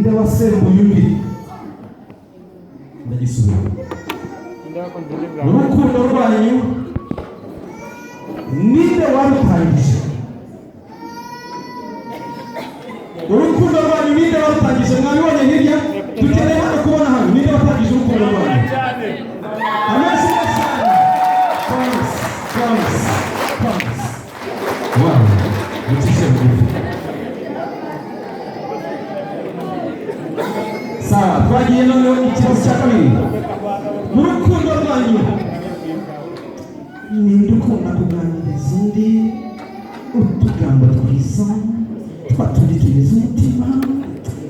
ninde wasembuye undi ndagisubira urukundo rwanyu ninde warutangije urukundo rwanyu ninde warutangije mwabibonye hirya dukeneye hano kubona hano ninde watangije urukundo rwanyu amashyi promise wow mutishe bugufi sawa twagiye noneho ikibazo cya kabiri mu rukundo rwanyu ninde ukunda kuganiriza undi utugambo twiza twatundikiriza umutima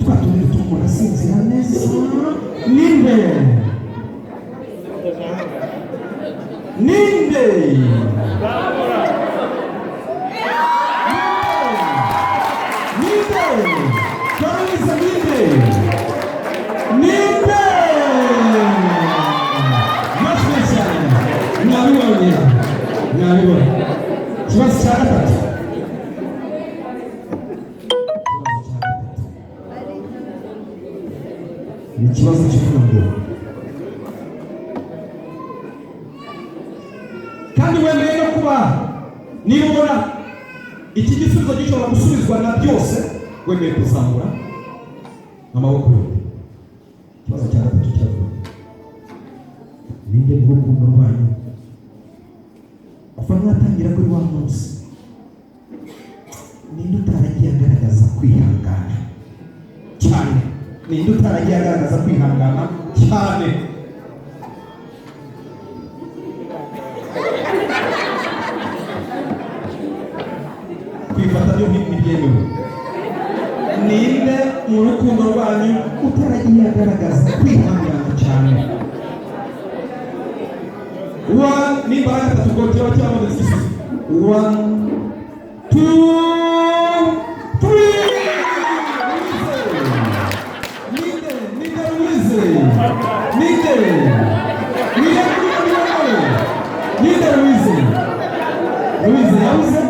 twatundi dutuma umuntu asinzira neza ninde Promise ninde mwabibonye ikibazo cya gatatu ni ikibazo cy'urukundo kandi wemeye no kuba niba ubona iki gisubizo gishobora gusubizwa na byose wemeye kuzamura amaboko yawe ikibazo cya gatatu cyavuga ninde mu rukundo rwanyu kuva mwatangira kuri wa munsi ninde utaragiye agaragaza kwihangana cyane ninde utaragiye agaragaza kwihangana cyane kwifata byo ntibyemewe ninde mu rukundo rwanyu utaragiye agaragaza kwihangana cyane nimba ari gatatu kotera cyangwa se 1 2 3 Louise yabuze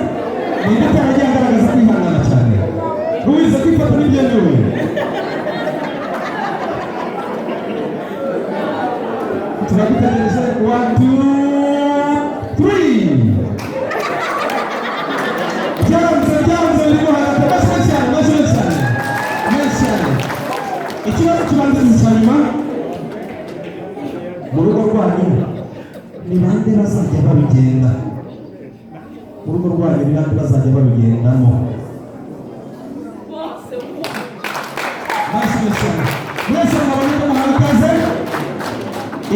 ninde utaragiye agaragaza kwihangana cyane Louise kwifata n'ibyemewe turagutegereje 1 2 3 byanze birimo hagati bashaka cyane ikibazo kibanza cya nyuma mu rugo rwanyu ni bande bazajya babigenda mu rugo rwanyu ni bande bazajya babigendamo mwese mwabonye ko muhagaze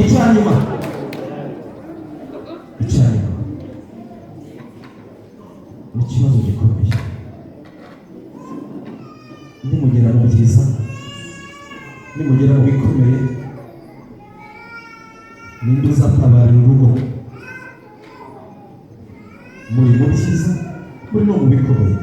icyanyuma ni ikibazo gikomeye nimugera mu byiza nimugera mu bikomeye ninde uzatabarira urugo muri mu byiza muri no mu bikomeye